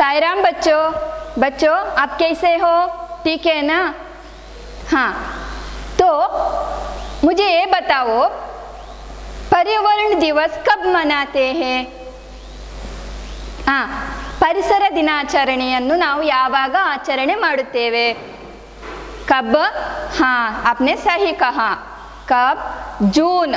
साई राम बच्चों आप कैसे हो? ठीक है ना? हाँ, तो मुझे ये बताओ पर्यावरण दिवस कब मनाते हैं? हाँ, ಪರಿಸರ ದಿನಾಚರಣೆಯನ್ನು ನಾವು ಯಾವಾಗ ಆಚರಣೆ ಮಾಡುತ್ತೇವೆ? कब? हाँ, आपने सही कहा। कब? जून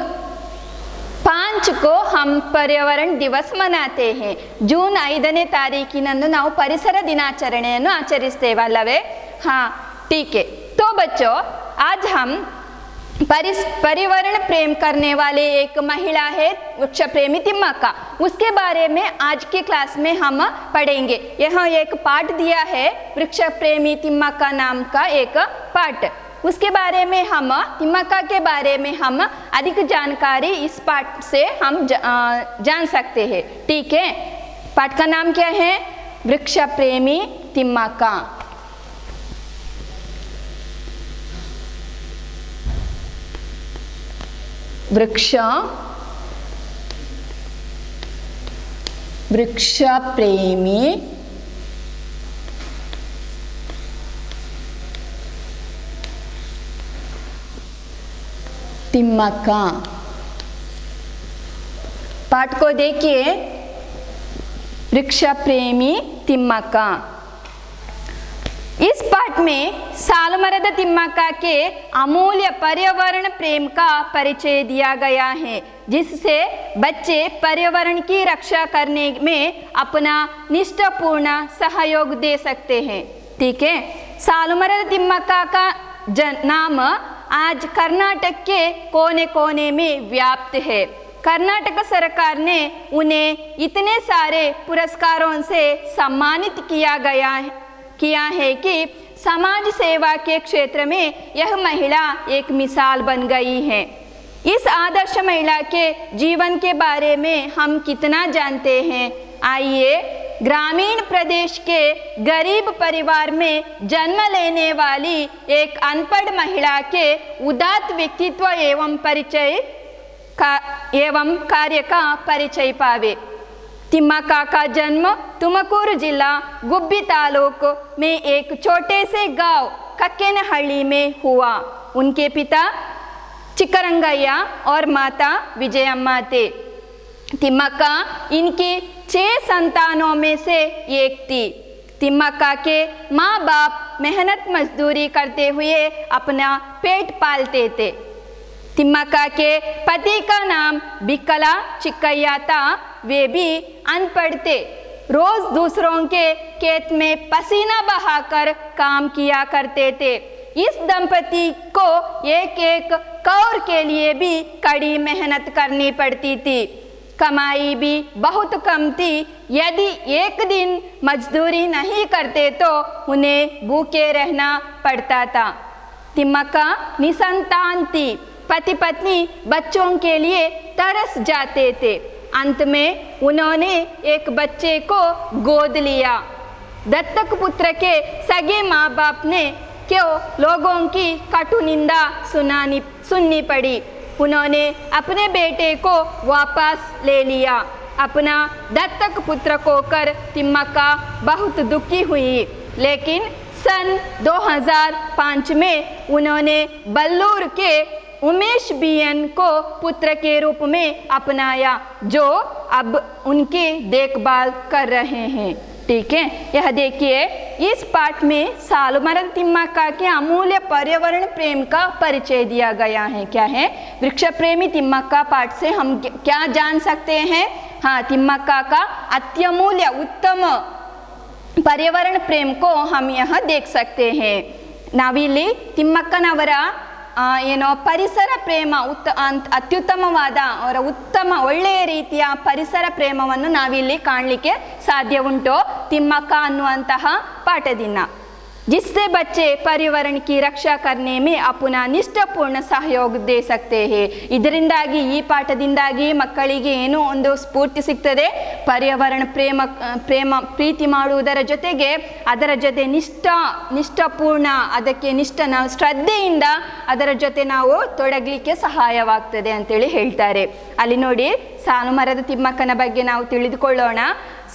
5 को हम पर्यावरण दिवस मनाते हैं। जून 5ನೇ ತಾರೀಕಿನಂದು ನಾವು ಪರಿಸರ ದಿನಾಚರಣೆಯನ್ನು ಆಚರಿಸ್ತೇವೆ ಅಲ್ಲವೇ? हाँ, ठीक है। तो बच्चों आज हम पर्यावरण प्रेम करने वाले एक महिला है वृक्ष प्रेमी तिम्मक्का, उसके बारे में आज की क्लास में हम पढ़ेंगे। यहाँ एक पाठ दिया है वृक्ष प्रेमी तिम्मक्का नाम का एक पाठ, उसके बारे में हम तिम्मक्का के बारे में हम अधिक जानकारी इस पाठ से हम जान सकते हैं। ठीक है, पाठ का नाम क्या है? वृक्ष प्रेमी तिम्मक्का। वृक्ष प्रेमी तिम्मक्का। पाठ को देखिए, वृक्ष प्रेमी तिम्मक्का। इस पाठ में सालमರದ तिम्मक्का के अमूल्य पर्यावरण प्रेम का परिचय दिया गया है, जिससे बच्चे पर्यावरण की रक्षा करने में अपना निष्ठापूर्ण सहयोग दे सकते हैं। ठीक है, सालमರದ तिम्मक्का का नाम आज कर्नाटक के कोने कोने में व्याप्त है। कर्नाटक सरकार ने उन्हें इतने सारे पुरस्कारों से सम्मानित किया है कि समाज सेवा के क्षेत्र में यह महिला एक मिसाल बन गई है। इस आदर्श महिला के जीवन के बारे में हम कितना जानते हैं? आइए ग्रामीण प्रदेश के गरीब परिवार में जन्म लेने वाली एक अनपढ़ महिला के उदात्त व्यक्तित्व एवं कार्य का परिचय पावे। तिम्मक्का का जन्म तुमकूरू जिला गुब्बी तालुक में एक छोटे से गांव कक्केनहಳ್ಳಿ में हुआ। उनके पिता चिक्करंगಯ್ಯ और माता विजयम्मा थे। तिम्मक्का इनकी 6 संतानों में से एक थी। तिम्मक्का के माँ बाप मेहनत मजदूरी करते हुए अपना पेट पालते थे। तिम्मक्का के पति का नाम बिक्कला चिक्कಯ್ಯ था, वे भी अनपढ़ थे। रोज दूसरों के खेत में पसीना बहाकर काम किया करते थे। इस दंपति को एक एक कौर के लिए भी कड़ी मेहनत करनी पड़ती थी। कमाई भी बहुत कम थी। यदि एक दिन मजदूरी नहीं करते तो उन्हें भूखे रहना पड़ता था। तिम्मक्का निसंतान थी। पति पत्नी बच्चों के लिए तरस जाते थे। अंत में उन्होंने एक बच्चे को गोद लिया। दत्तक पुत्र के सगे माँ बाप ने क्यों लोगों की कटु निंदा सुननी पड़ी। उन्होंने अपने बेटे को वापस ले लिया। अपना दत्तक पुत्र खोकर तिम्मक्का बहुत दुखी हुई, लेकिन सन 2005 में उन्होंने बल्लूर के उमेश बीएन को पुत्र के रूप में अपनाया, जो अब उनकी देखभाल कर रहे हैं। ठीक है, यह देखिए, इस पाठ में सालमರದ तिम्मक्का के अमूल्य पर्यावरण प्रेम का परिचय दिया गया है। क्या है? वृक्ष प्रेमी तिम्मक्का पाठ से हम क्या जान सकते हैं? हाँ, तिम्मक्का का अत्यमूल्य उत्तम पर्यावरण प्रेम को हम यहाँ देख सकते हैं। नाविಲ್ಲಿ ತಿಮ್ಮಕ್ಕನವರ ಏನೋ ಪರಿಸರ ಪ್ರೇಮ ಅತ್ಯುತ್ತಮವಾದ ಅವರ ಉತ್ತಮ ಒಳ್ಳೆಯ ರೀತಿಯ ಪರಿಸರ ಪ್ರೇಮವನ್ನು ನಾವಿಲ್ಲಿ ಕಾಣಲಿಕ್ಕೆ ಸಾಧ್ಯ ಉಂಟು ತಿಮ್ಮಕ್ಕ ಅನ್ನುವಂತಹ ಪಾಠದಿಂದ। जिससे बच्चे पर्यावरण की रक्षा करने में अपना निष्ठापूर्ण सहयोग दे सकते हैं। ಇದರಿಂದಾಗಿ ಈ ಪಾಠದಿಂದಾಗಿ ಮಕ್ಕಳಿಗೆ ಏನೋ ಒಂದು ಸ್ಫೂರ್ತಿ ಸಿಗ್ತದೆ। पर्यावरण ಪ್ರೀತಿ ಮಾಡುವುದರ ಜೊತೆಗೆ ಅದರ ಜೊತೆ ನಿಷ್ಠಾಪೂರ್ಣ ಅದಕ್ಕೆ ನಾವು ಶ್ರದ್ಧೆಯಿಂದ ಅದರ ಜೊತೆ ನಾವು ತೊಡಗಲಿಕ್ಕೆ ಸಹಾಯವಾಗ್ತದೆ ಅಂತೇಳಿ ಹೇಳ್ತಾರೆ। ಅಲ್ಲಿ ನೋಡಿ, ಸಾಲುಮರದ ತಿಮ್ಮಕ್ಕನ ಬಗ್ಗೆ ನಾವು ತಿಳಿದುಕೊಳ್ಳೋಣ।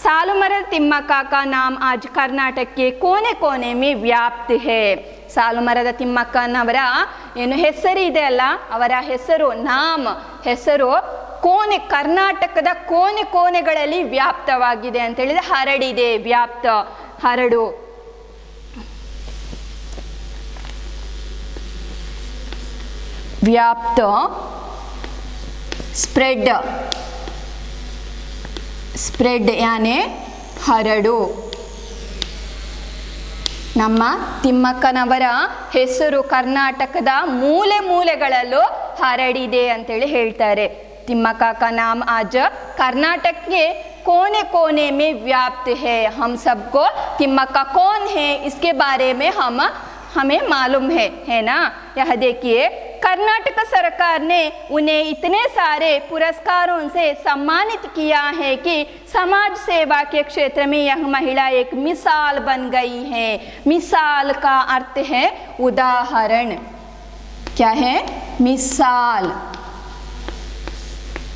सालुमರದ ತಿಮ್ಮಕ್ಕ का नाम आज कर्नाटक के कोने कोने में व्याप्त है. ಸಾಲುಮರದ ತಿಮ್ಮಕ್ಕನವರ ಏನು ಹೆಸರಿದೆ ಅಲ್ಲ, ಅವರ ಹೆಸರು ಹೆಸರು ಕೋನೆ, ಕರ್ನಾಟಕದ ಕೋನೆ ಕೋನೆಗಳಲ್ಲಿ ವ್ಯಾಪ್ತವಾಗಿದೆ ಅಂತ ಹೇಳಿದ್ರೆ ಹರಡಿದೆ, ವ್ಯಾಪ್ತ, ಹರಡು. ವ್ಯಾಪ್ತ, ಸ್ಪ್ರೆಡ್, ಸ್ಪ್ರೆಡ್ ಯಾನೆ ಹರಡು. ನಮ್ಮ ತಿಮ್ಮಕ್ಕನವರ ಹೆಸರು ಕರ್ನಾಟಕದ ಮೂಲೆ ಮೂಲೆಗಳಲ್ಲೂ ಹರಡಿದೆ ಅಂತೇಳಿ ಹೇಳ್ತಾರೆ. ತಿಮ್ಮಕ್ಕ का नाम आज कर्नाटक के कोने कोने में व्याप्त है. हम सबको तिम्मक्का कौन है इसके बारे में हमें मालूम है ना. यह देखिए, कर्नाटक सरकार ने उन्हें इतने सारे पुरस्कारों से सम्मानित किया है कि समाज सेवा के क्षेत्र में यह महिला एक मिसाल बन गई है. मिसाल का अर्थ है उदाहरण. क्या है? मिसाल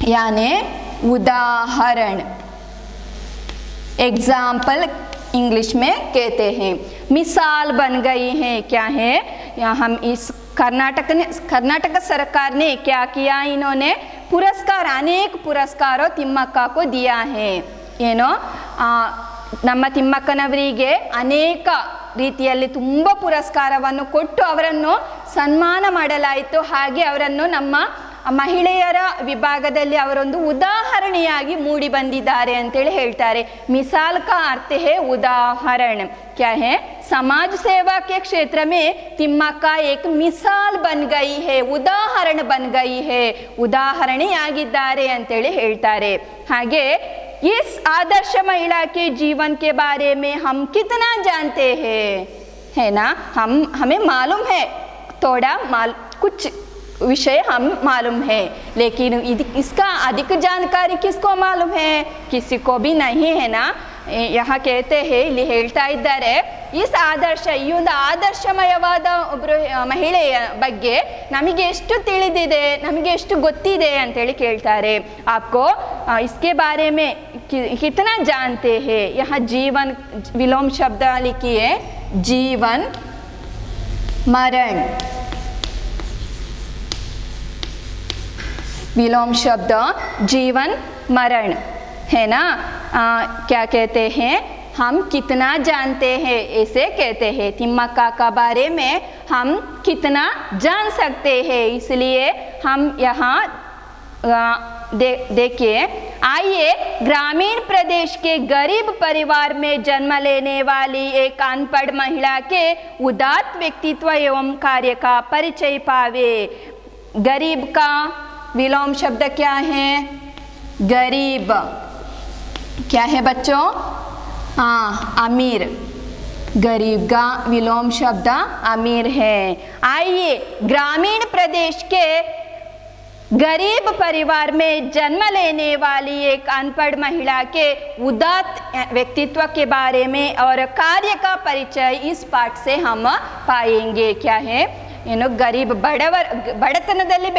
यानी उदाहरण, एग्जाम्पल इंग्लिश में कहते हैं. मिसाल बन गई है. क्या है? यहाँ हम इस कर्नाटक सरकार ने क्या किया, इन्होंने पुरस्कार, अनेक पुरस्कारों तिम्मक्का को दिया है. ಏನೋ ನಮ್ಮ ತಿಮ್ಮಕ್ಕನವರಿಗೆ ಅನೇಕ ರೀತಿಯಲ್ಲಿ ತುಂಬ ಪುರಸ್ಕಾರವನ್ನು ಕೊಟ್ಟು ಅವರನ್ನು ಸನ್ಮಾನ ಮಾಡಲಾಯಿತು. ಹಾಗೆ ಅವರನ್ನು ನಮ್ಮ ಮಹಿಳೆಯರ ವಿಭಾಗದಲ್ಲಿ ಅವರೊಂದು ಉದಾಹರಣೆಯಾಗಿ ಮೂಡಿ ಬಂದಿದ್ದಾರೆ ಅಂತೇಳಿ ಹೇಳ್ತಾರೆ. मिसाल का अर्थ है उदाहरण. क्या है? समाज सेवा के क्षेत्र में ತಿಮ್ಮಕ್ಕ एक मिसाल बन गई है, ಉದಾಹರಣ बन गई है, ಉದಾಹರಣೆಯಾಗಿದ್ದಾರೆ ಅಂತೇಳಿ ಹೇಳ್ತಾರೆ. ಹಾಗೆ इस आदर्श महिला के जीवन के बारे में हम कितना जानते हैं, है ना. हमें मालूम है, थोड़ा कुछ विषय हम मालूम है, लेकिन इसका अधिक जानकारी किसको मालूम है? किसी को भी नहीं है ना. यहाँ कहते हैं, ಇಲ್ಲಿ ಹೇಳ್ತಾ ಇದ್ದಾರೆ, ಇಸ್ ಆದರ್ಶ, ಈ ಒಂದು ಆದರ್ಶಮಯವಾದ ಒಬ್ಬರು ಮಹಿಳೆಯ ಬಗ್ಗೆ ನಮಗೆ ಎಷ್ಟು ತಿಳಿದಿದೆ, ನಮಗೆ ಎಷ್ಟು ಗೊತ್ತಿದೆ ಅಂತೇಳಿ ಕೇಳ್ತಾರೆ. आपको इसके बारे में कितना जानते हैं. यहाँ जीवन विलोम शब्द लिखिए, जीवन मरण, विलोम शब्द जीवन मरण है ना. क्या कहते हैं? हम कितना जानते हैं ऐसे कहते हैं. तिम्मक्का का बारे में हम कितना जान सकते हैं, इसलिए हम यहाँ देखिए. आइए, ग्रामीण प्रदेश के गरीब परिवार में जन्म लेने वाली एक अनपढ़ महिला के उदात्त व्यक्तित्व एवं कार्य का परिचय पावे. गरीब का विलोम शब्द क्या है? गरीब. क्या है बच्चों? अमीर. गरीब का विलोम शब्द अमीर है. आइए, ग्रामीण प्रदेश के गरीब परिवार में जन्म लेने वाली एक अनपढ़ महिला के उदात्त व्यक्तित्व के बारे में और कार्य का परिचय इस पाठ से हम पाएंगे. क्या है? ಏನು ಗರೀಬ್, ಬಡತನದಲ್ಲಿ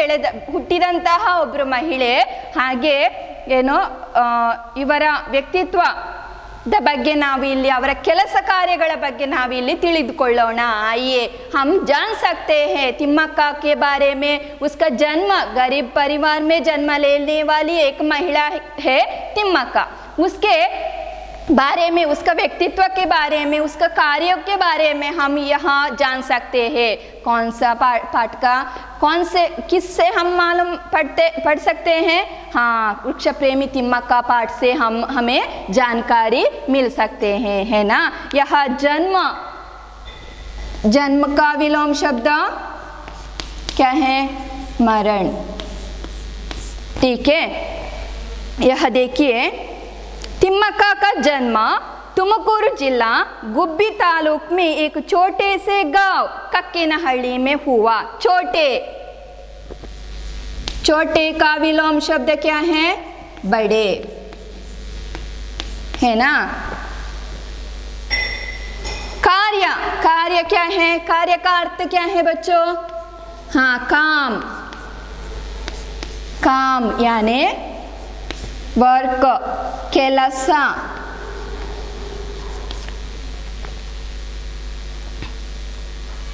ಹುಟ್ಟಿದಂತಹ ಒಬ್ಬರು ಮಹಿಳೆ, ಹಾಗೆ ಏನು ಇವರ ವ್ಯಕ್ತಿತ್ವದ ಬಗ್ಗೆ ನಾವು ಇಲ್ಲಿ, ಅವರ ಕೆಲಸ ಕಾರ್ಯಗಳ ಬಗ್ಗೆ ನಾವು ಇಲ್ಲಿ ತಿಳಿದುಕೊಳ್ಳೋಣ. आइए हम जान सकते हैं तिम्मक्का के बारे में. उसका जन्म गरीब परिवार में जन्म लेने वाली एक महिला है तिम्मक्का. उसके बारे में, उसका व्यक्तित्व के बारे में, उसका कार्यों के बारे में हम यहाँ जान सकते हैं. कौन सा पाठ का कौन से किससे हम मालूम पढ़ सकते हैं? हाँ, वृक्ष प्रेमी तिम्मक्का पाठ से हमें जानकारी मिल सकते हैं, है ना. यह जन्म का विलोम शब्द क्या है? मरण. ठीक है. यह देखिए, तिम्मक्का का जन्म तुमकूरू जिला गुब्बी तालुक में एक छोटे से गांव कक्केनहल्ली में हुआ. छोटे का विलोम शब्द क्या है? बड़े, है ना. कार्य क्या है? कार्य का अर्थ क्या है बच्चों? हाँ, काम यानी वर्क, ಕೆಲಸ,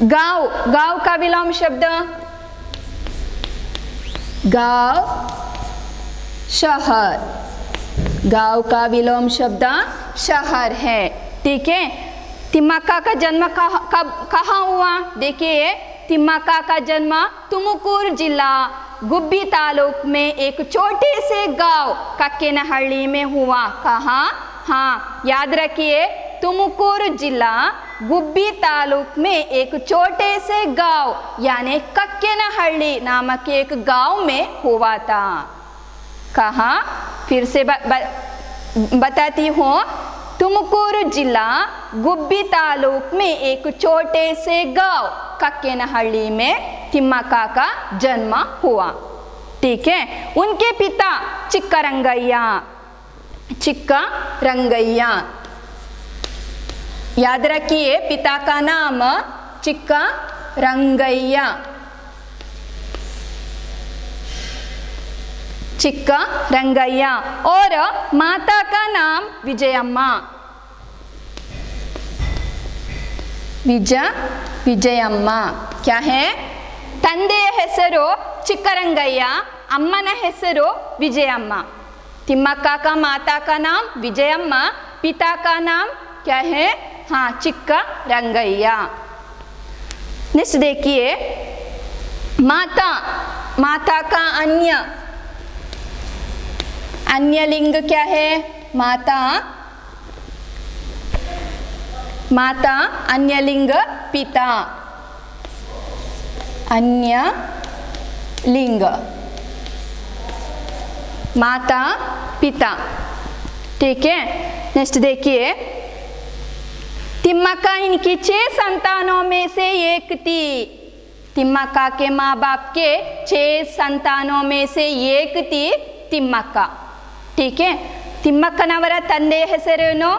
गांव, गांव का विलोम शब्द गांव, शहर, गांव का विलोम शब्द शहर है। ठीक है, तिम्मक्का का जन्म कहाँ हुआ? देखिए, तिम्मक्का का जन्म तुमकूरू जिला गुब्बी तालुक में एक छोटे से गांव कक्केनहल्ली में हुआ। कहाँ? हाँ, याद रखिए, तुमकूरू जिला गुब्बी तालुक में एक छोटे से गांव यानी कक्केनहल्ली नामक एक गांव में हुआ था। कहाँ? फिर से बताती हूँ, तुमकूरू जिला गुब्बी तालुक में एक छोटे से गांव कक्केनहल्ली में तिम्मक्का का जन्म हुआ। ठीक है, उनके पिता चिक्करंगय्या, चिक्करंगय्या, याद रखिए पिता का नाम चिक्करंगय्या, चिक्करंगय्या, और माता का नाम विजयम्मा, विजयम्मा। क्या है? ತಂದೆಯ ಹೆಸರು ಚಿಕ್ಕರಂಗಯ್ಯ, ಅಮ್ಮನ ಹೆಸರು विजयम्मा। तिम्मक्का का माता का नाम विजयम्मा, पिता का नाम क्या है? हाँ, चिक्करंगय्या। नेक्स्ट देखिए, माता, माता का अन्य लिंग क्या है? माता, माता अन्य लिंग पिता, अन्य लिंग माता पिता। ठीक है, नेक्स्ट देखिए, तिम्मक्का इनकी 6 संतानों में से एक थी। तिम्मक्का के माँ बाप के 6 संतानों में से एक थी तिम्मक्का। ठीक है, ತಿಮ್ಮಕ್ಕನವರ ತಂದೆಯ ಹೆಸರೇನು?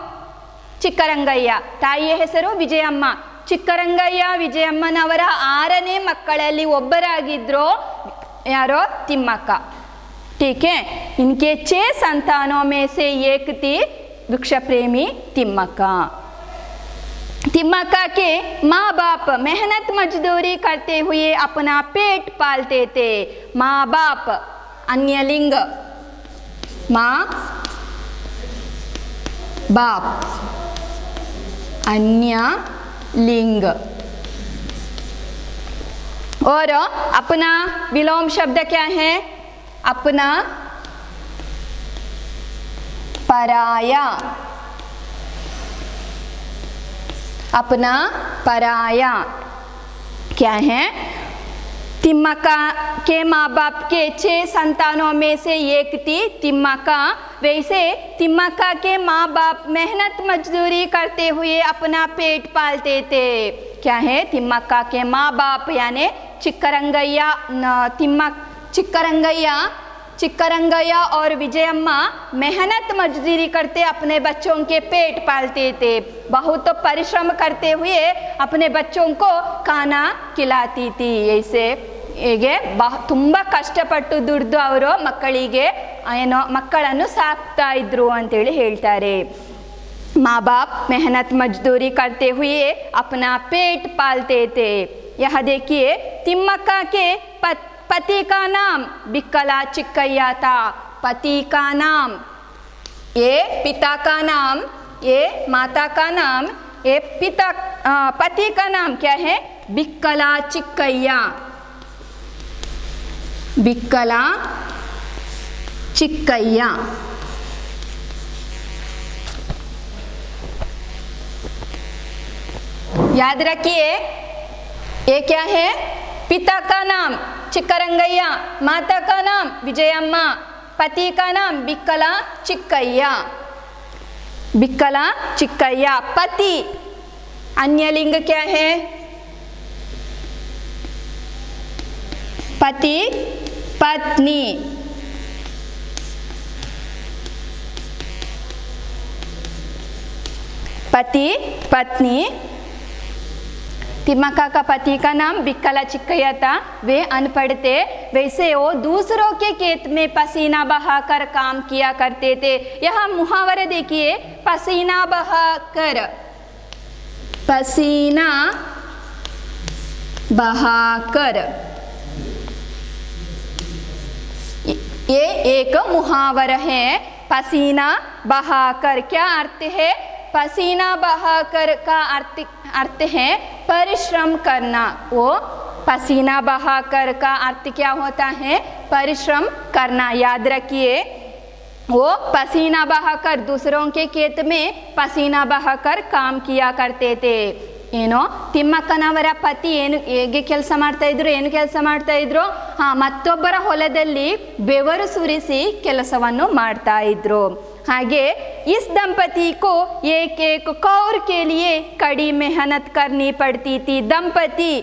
ಚಿಕ್ಕರಂಗಯ್ಯ, ತಾಯಿಯ ಹೆಸರು ವಿಜಯಮ್ಮ। ಚಿಕ್ಕರಂಗಯ್ಯ ವಿಜಯಮ್ಮನವರ 6ನೇ ಮಕ್ಕಳಲ್ಲಿ ಒಬ್ಬರಾಗಿದ್ರು ಯಾರೋ? ತಿಮ್ಮಕ್ಕ। ठीक है, इनके 6 संतानों में से एक थी वृक्ष प्रेमी तिम्मक्का। तिम्मक्का के माँ बाप मेहनत मजदूरी करते हुए अपना पेट पालते थे। माँ बाप अन्य लिंग, माँ बाप अन्य लिंग, और अपना विलोम शब्द क्या है? अपना पराया, अपना पराया क्या है? तिम्मक्का के माँ बाप के 6 संतानों में से एक थी तिम्मक्का। वैसे तिम्मक्का के माँ बाप मेहनत मजदूरी करते हुए अपना पेट पालते थे। क्या है? तिम्मक्का के माँ बाप यानी चिक्करंगय्या, चिक्करंगय्या और विजयम्मा मेहनत मजदूरी करते अपने बच्चों के पेट पालते थे। बहुत परिश्रम करते हुए अपने बच्चों को खाना खिलाती थी। ऐसे ಹೀಗೆ ತುಂಬ ಕಷ್ಟಪಟ್ಟು ದುಡಿದು ಅವರು ಮಕ್ಕಳಿಗೆ ಮಕ್ಕಳನ್ನು ಸಾಕ್ತಾ ಇದ್ರು ಅಂತೇಳಿ ಹೇಳ್ತಾರೆ। माँ बाप मेहनत मजदूरी करते हुए अपना पेट पालते थे। यह देखिए, तिम्मक्का के पति का नाम बिक्कला चिक्कय्या था। पति का नाम, ये पिता का नाम, ये माता का नाम, ये पति का नाम क्या है? बिक्कला चिक्कय्या, बिक्कला चिक्कय्या। याद रखिए, ये क्या है? पिता का नाम चिक्करंगय्या, माता का नाम विजयम्मा, पति का नाम बिक्कला चिक्कय्या, बिक्कला चिक्कय्या। पति अन्य लिंग क्या है? पति पत्नी, पति पत्नी। तिम्मक्का का पति का नाम बिक्कला चिक्कय्या था। वे अनपढ़ थे, वैसे वो दूसरों के खेत में पसीना बहाकर काम किया करते थे। यह मुहावरा देखिए, पसीना बहाकर, पसीना बहाकर। ये एक मुहावरा है, पसीना बहाकर। क्या अर्थ है? पसीना बहाकर का अर्थ है परिश्रम करना। वो पसीना बहाकर का अर्थ क्या होता है? परिश्रम करना। याद रखिए, वो पसीना बहाकर दूसरों के खेत में पसीना बहाकर काम किया करते थे। ಏನೋ ತಿಮ್ಮಕ್ಕನವರ ಪತಿ ಹೇಗೆ ಕೆಲಸ ಮಾಡ್ತಾ ಇದ್ರು, ಏನು ಕೆಲಸ ಮಾಡ್ತಾ ಇದ್ರು? ಮತ್ತೊಬ್ಬರ ಹೊಲದಲ್ಲಿ ಬೆವರು ಸುರಿಸಿ ಕೆಲಸವನ್ನು ಮಾಡ್ತಾ ಇದ್ರು। ಹಾಗೆ इस दंपति को एक एक कौर के लिए कड़ी मेहनत करनी पड़ती थी। दंपति,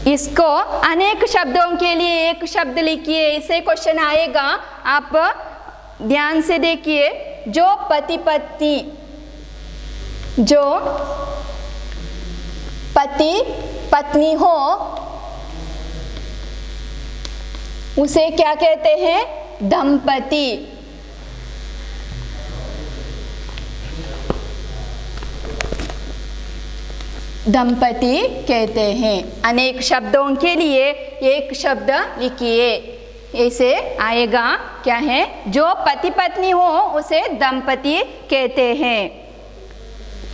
इसको अनेक शब्दों के लिए एक शब्द लिखिए, इसे क्वेश्चन आएगा, आप ध्यान से देखिए। जो पति पत्नी, जो पति पत्नी हो उसे क्या कहते हैं? दंपति। दंपति कहते हैं। अनेक शब्दों के लिए एक शब्द लिखिए, ऐसे आएगा। क्या है? जो पति पत्नी हो उसे दंपति कहते हैं।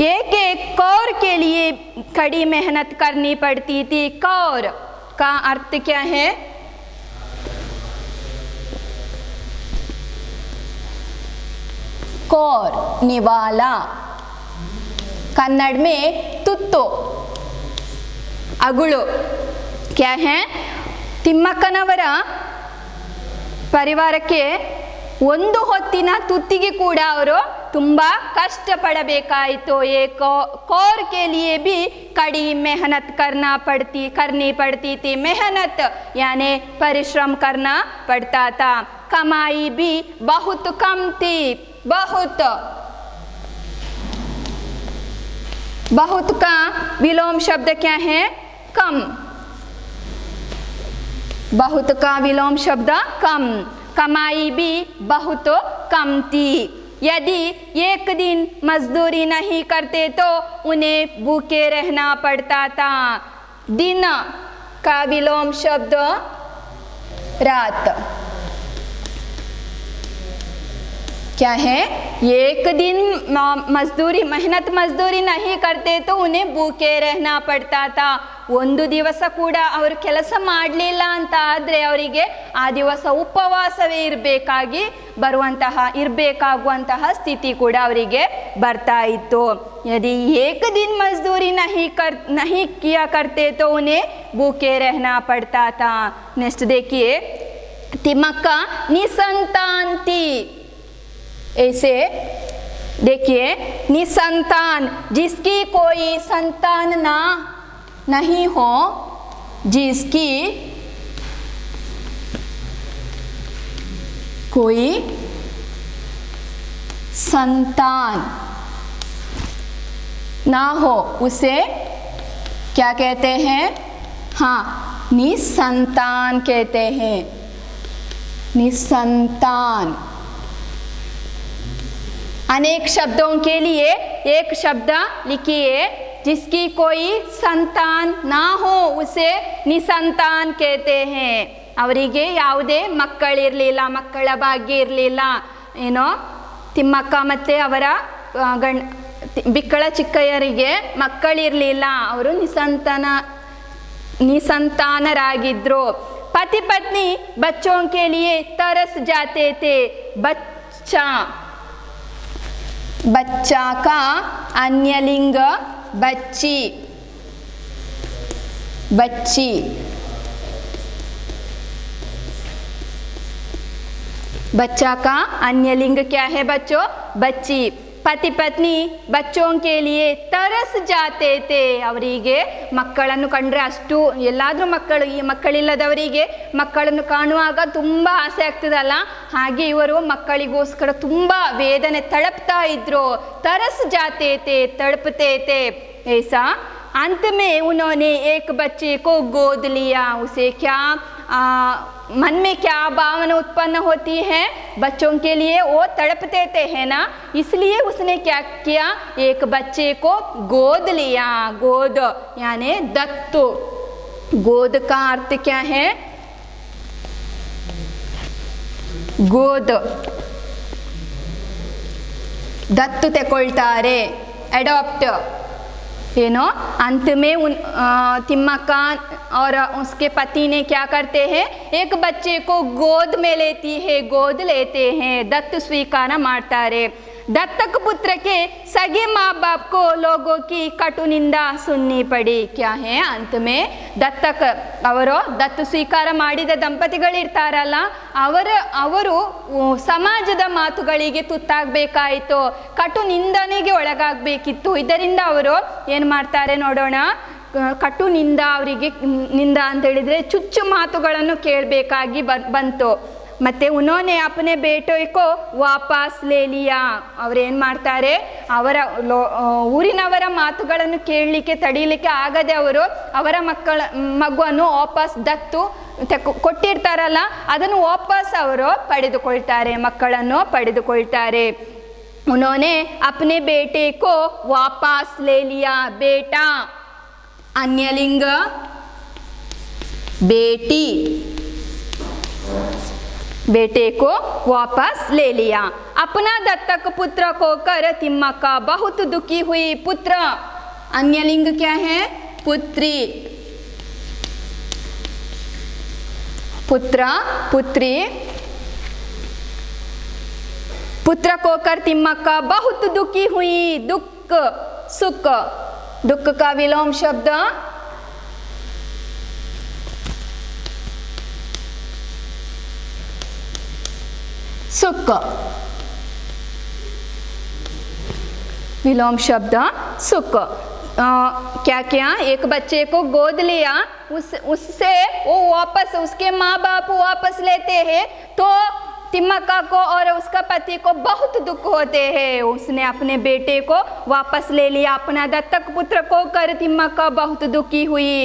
एक एक कौर के लिए कड़ी मेहनत करनी पड़ती थी। कौर का अर्थ क्या है? कौर निवाला, कन्नड़ में तुत्तो, अगुಳು। क्या है? ತಿಮ್ಮಕ್ಕನವರ ಪರಿವಾರಕ್ಕೆ ಒಂದು ಹೊತ್ತಿನ ತುತ್ತಿಗೆ ಕೂಡ ಅವರು ತುಂಬ ಕಷ್ಟಪಡಬೇಕಾಯಿತು। कौर के लिए भी कड़ी मेहनत करनी पड़ती थी। मेहनत यानी परिश्रम करना पड़ता था। कमाई भी बहुत कम थी। बहुत का विलोम शब्द क्या है? कम। बहुत का विलोम शब्द कम। कमाई भी बहुत कम थी। यदि एक दिन मजदूरी नहीं करते तो उन्हें भूखे रहना पड़ता था। दिन का विलोम शब्द रात। क्या है? एक दिन मेहनत मजदूरी नहीं करते तो उन्हें भूखे रहना पड़ता था। ಒಂದು ದಿವಸ ಕೂಡ ಅವರು ಕೆಲಸ ಮಾಡಲಿಲ್ಲ ಅಂತ ಆದರೆ ಅವರಿಗೆ ಆ ದಿವಸ ಉಪವಾಸವೇ ಇರಬೇಕಾಗುವಂತಹ ಸ್ಥಿತಿ ಕೂಡ ಅವರಿಗೆ ಬರ್ತಾ ಇತ್ತು। यदि एक दिन मजदूरी नहीं किया करते तो उन्हें भूखे रहना पड़ता था। नेक्स्ट देखिए, तिमक्का निसंतान थी। ऐसे देखिए, निसंतान, जिसकी कोई संतान नहीं हो, जिसकी कोई संतान ना हो उसे क्या कहते हैं? निसंतान कहते हैं। निसंतान। अनेक शब्दों के लिए एक शब्द लिखिए। जिसकी कोई संतान ना हो उसे निसंतान कहते हैं। ಅವರಿಗೆ ಯಾವುದೇ ಮಕ್ಕಳಿರಲಿಲ್ಲ, ಮಕ್ಕಳ ಭಾಗ್ಯ ಇರಲಿಲ್ಲ। ಏನೋ ತಿಮ್ಮಕ್ಕ ಮತ್ತು ಅವರ ಬಿಕ್ಕಳ ಚಿಕ್ಕಯ್ಯರಿಗೆ ಮಕ್ಕಳಿರಲಿಲ್ಲ, ಅವರು निसंतानरागिद्रो। पति पत्नी बच्चों के लिए तरस जाते थे। बच्चा का अन्य लिंग बच्ची, बच्ची। बच्चा का अन्य लिंग क्या है बच्चों? बच्ची। पति पत्नी बच्चों के लिए तरस जाते थे। ಅವರಿಗೆ ಮಕ್ಕಳನ್ನು ಕಂಡ್ರೆ ಅಷ್ಟು ಎಲ್ಲಾದರೂ ಮಕ್ಕಳಿಲ್ಲದವರಿಗೆ ಮಕ್ಕಳನ್ನು ಕಾಣುವಾಗ ತುಂಬ ಆಸೆ ಆಗ್ತದಲ್ಲ, ಹಾಗೆ ಇವರು ಮಕ್ಕಳಿಗೋಸ್ಕರ ತುಂಬ ವೇದನೆ ತಳಪ್ತಾ ಇದ್ರು। तरस जाते थे, तड़पते थे। ऐसा अंत में उन्होंने एक बच्चे को गोद लिया। उसे क्या मन में क्या भावना उत्पन्न होती है, बच्चों के लिए वो तड़पते थे है ना, इसलिए उसने क्या किया, एक बच्चे को गोद लिया। गोद यानी दत्तु। गोद का अर्थ क्या है, गोद दत्तु ತೆಕೊಳ್ತಾರೆ, अडॉप्ट नो। अंत में तिम्मक्का और उसके पति ने क्या करते हैं, एक बच्चे को गोद में लेती है, गोद लेते हैं, दत्त स्वीकार ಮಾಡ್ತಾರೆ। दत्तक पुत्र के सगे माँ बाप को लोगों की कटु निंदा सुननी पड़ी। क्या है, अंत में दत्तक ಅವರು ದತ್ತು ಸ್ವೀಕಾರ ಮಾಡಿದ ದಂಪತಿಗಳಿರ್ತಾರಲ್ಲ, ಅವರು ಸಮಾಜದ ಮಾತುಗಳಿಗೆ ತುತ್ತಾಗಬೇಕಾಯಿತು, ಕಟು ನಿಂದನೆಗೆ ಒಳಗಾಗಬೇಕಿತ್ತು। ಇದರಿಂದ ಅವರು ಏನು ಮಾಡ್ತಾರೆ ನೋಡೋಣ, ಕಟು ನಿಂದ ಅವರಿಗೆ ನಿಂದ ಅಂತ ಹೇಳಿದರೆ ಚುಚ್ಚು ಮಾತುಗಳನ್ನು ಕೇಳಬೇಕಾಗಿ ಬಂತು। ಮತ್ತೆ ಉನ್ನೋನೆ ಅಪನೆ ಬೇಟೆ ಕೋ ವಾಪಸ್ ಲೇ ಲಿಯಾ, ಅವರೇನು ಮಾಡ್ತಾರೆ, ಅವರ ಊರಿನವರ ಮಾತುಗಳನ್ನು ಕೇಳಲಿಕ್ಕೆ ತಡೀಲಿಕ್ಕೆ ಆಗದೆ ಅವರ ಮಗುವನ್ನು ವಾಪಸ್ ದತ್ತು ಕೊಟ್ಟಿರ್ತಾರಲ್ಲ, ಅದನ್ನು ವಾಪಸ್ ಅವರು ಪಡೆದುಕೊಳ್ತಾರೆ, ಮಕ್ಕಳನ್ನು ಪಡೆದುಕೊಳ್ತಾರೆ। ಉನ್ನೋನೆ ಅಪನೆ ಬೇಟೆ ಕೋ ವಾಪಸ್ ಲೇ ಲಿಯಾ, ಬೇಟಾ अन्यलिंग, बेटी, बेटे को वापस ले लिया। अपना दत्तक पुत्र को कर तिम्मक्का बहुत दुखी हुई। पुत्र अन्यलिंग क्या है, पुत्री, पुत्र पुत्री। पुत्र को कर तिम्मक्का बहुत दुखी हुई। दुख सुख, दुख का विलोम शब्द सुख, विलोम शब्द सुख। क्या किया, एक बच्चे को गोद लिया, उससे वो वापस उसके माँ बाप वापस लेते हैं तो तिम्मक्का को और उसका पति को बहुत दुख होते हैं। उसने अपने बेटे को वापस ले लिया, अपना दत्तक पुत्र को कर तिम्मक्का बहुत दुखी हुई।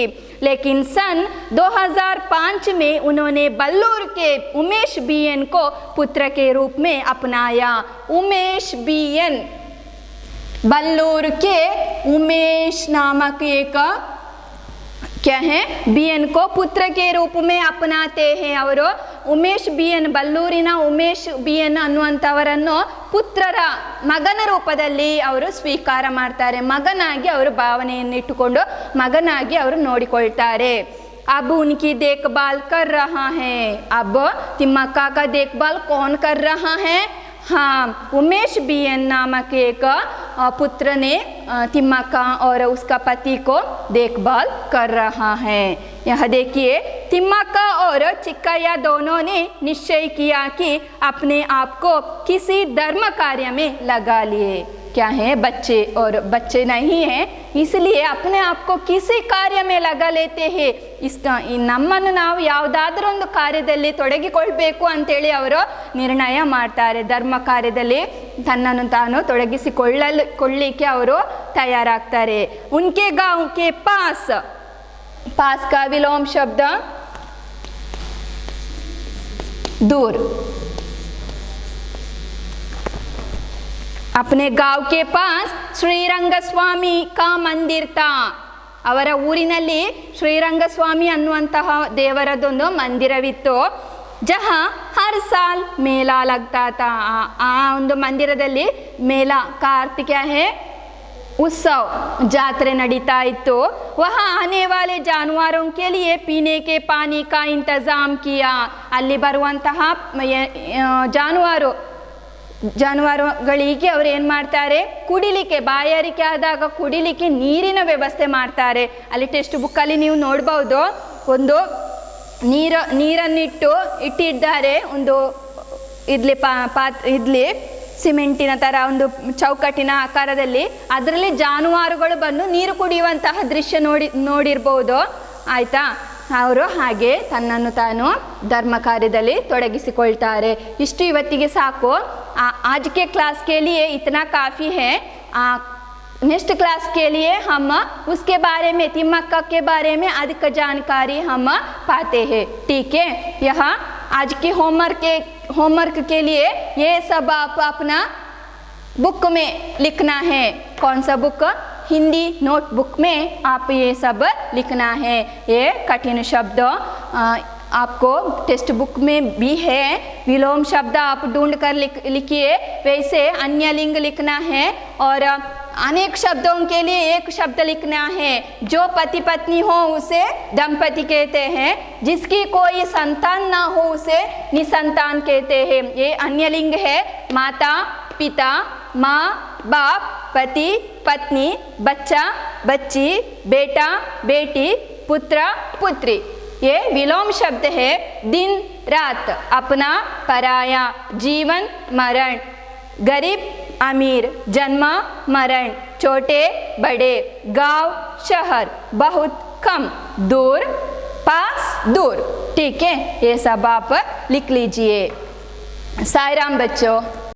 लेकिन सन 2005 में उन्होंने बल्लूर के उमेश बीएन को पुत्र के रूप में अपनाया। उमेश बीएन, बल्लूर के उमेश नामक एक क्या है, बीएन को पुत्र के रूप में अपनाते हैं। ಅವರು ಉಮೇಶ್ ಬಿಎನ್, ಬಲ್ಲೂರಿನ ಉಮೇಶ್ ಬಿಎನ್ ಅನ್ನುವಂಥವರನ್ನು ಪುತ್ರರ ಮಗನ ರೂಪದಲ್ಲಿ ಅವರು ಸ್ವೀಕಾರ ಮಾಡ್ತಾರೆ, ಮಗನಾಗಿ ಅವರು ಭಾವನೆಯನ್ನು ಇಟ್ಟುಕೊಂಡು ಮಗನಾಗಿ ಅವರು ನೋಡಿಕೊಳ್ತಾರೆ। अब उनकी देखभाल कर रहा है। अब तिम्मक्का का देखभाल कौन कर रहा है, हाँ, उमेश बीएन नामक एक पुत्र ने तिम्मक्का और उसका पति को देखभाल कर रहा है। यह देखिए, तिम्मक्का और चिक्कैया दोनों ने निश्चय किया कि अपने आप को किसी धर्म कार्य में लगा लिए। क्या है, बच्चे और बच्चे नहीं हैं, इसलिए अपने आप को किसी कार्य में लगा लेते हैं। ನಮ್ಮನ್ನು ನಾವು ಯಾವುದಾದ್ರೂ ಒಂದು ಕಾರ್ಯದಲ್ಲಿ ತೊಡಗಿಕೊಳ್ಬೇಕು ಅಂತೇಳಿ ಅವರು ನಿರ್ಣಯ ಮಾಡ್ತಾರೆ, ಧರ್ಮ ಕಾರ್ಯದಲ್ಲಿ ತನ್ನನ್ನು ತಾನು ತೊಡಗಿಸಿಕೊಳ್ಳಲಿಕ್ಕೆ ಅವರು ತಯಾರಾಗ್ತಾರೆ। ಉನ್ಕೆ ಗಾಂವ್ ಕೆ ಪಾಸ್, पास का विलोम शब्द दूर। अपने गांव के पास ಶ್ರೀರಂಗ ಸ್ವಾಮಿ का मंदिर था। ಅವರ ಊರಿನಲ್ಲಿ ಶ್ರೀರಂಗಸ್ವಾಮಿ ಅನ್ನುವಂತಹ ದೇವರದೊಂದು ಮಂದಿರವಿತ್ತು। ಜहाँ हर साल मेला लगता था। ಆ ಒಂದು ಮಂದಿರದಲ್ಲಿ ಮೇಲ का अर्थ क्या है, उत्सव, जात्रे नडीता इतो। वहाँ आने वाले जानवरों के लिए पीने के पानी का इंतजाम किया। ಅಲ್ಲಿ ಬರುವಂತಹ ಜಾನುವಾರುಗಳಿಗೆ ಅವರು ಏನು ಮಾಡ್ತಾರೆ, ಕುಡಿಲಿಕ್ಕೆ, ಬಾಯಾರಿಕೆ ಆದಾಗ ಕುಡಿಲಿಕ್ಕೆ ನೀರಿನ ವ್ಯವಸ್ಥೆ ಮಾಡ್ತಾರೆ। ಅಲ್ಲಿ ಟೆಕ್ಸ್ಟ್ ಬುಕ್ಕಲ್ಲಿ ನೀವು ನೋಡ್ಬೋದು, ಒಂದು ಇಟ್ಟಿದ್ದಾರೆ, ಒಂದು ಇಡ್ಲಿ ಸಿಮೆಂಟಿನ ಥರ ಒಂದು ಚೌಕಟ್ಟಿನ ಆಕಾರದಲ್ಲಿ, ಅದರಲ್ಲಿ ಜಾನುವಾರುಗಳು ಬಂದು ನೀರು ಕುಡಿಯುವಂತಹ ದೃಶ್ಯ ನೋಡಿರ್ಬೋದು ಆಯಿತಾ। ಅವರು ಹಾಗೆ ತನ್ನನ್ನು ತಾನು ಧರ್ಮ ಕಾರ್ಯದಲ್ಲಿ ತೊಡಗಿಸಿಕೊಳ್ತಾರೆ। ಇಷ್ಟು ಇವತ್ತಿಗೆ ಸಾಕು। आज के क्लास के लिए इतना काफ़ी है। नेक्स्ट क्लास के लिए हम उसके बारे में तिम्मक्का के बारे में अधिक जानकारी हम पाते हैं। ठीक है, यहाँ आज के होमवर्क के लिए ये सब आप अपना बुक में लिखना है। कौन सा बुक? हिंदी नोटबुक में आप ये सब लिखना है। ये कठिन शब्द आपको टेक्स्ट बुक में भी है। विलोम शब्द आप ढूंढ कर लिखिए। वैसे अन्य लिंग लिखना है और अनेक शब्दों के लिए एक शब्द लिखना है। जो पति पत्नी हो उसे दंपति कहते हैं, जिसकी कोई संतान ना हो उसे निसंतान कहते हैं। ये अन्य लिंग है। माता पिता, माँ बाप, पति पत्नी, बच्चा बच्ची, बेटा बेटी, पुत्र पुत्री। ये विलोम शब्द है। दिन रात, अपना पराया, जीवन मरण, गरीब अमीर, जन्म मरण, छोटे बड़े, गांव शहर, बहुत कम, दूर पास दूर। ठीक है, ये सब आप लिख लीजिए। साईं राम बच्चों।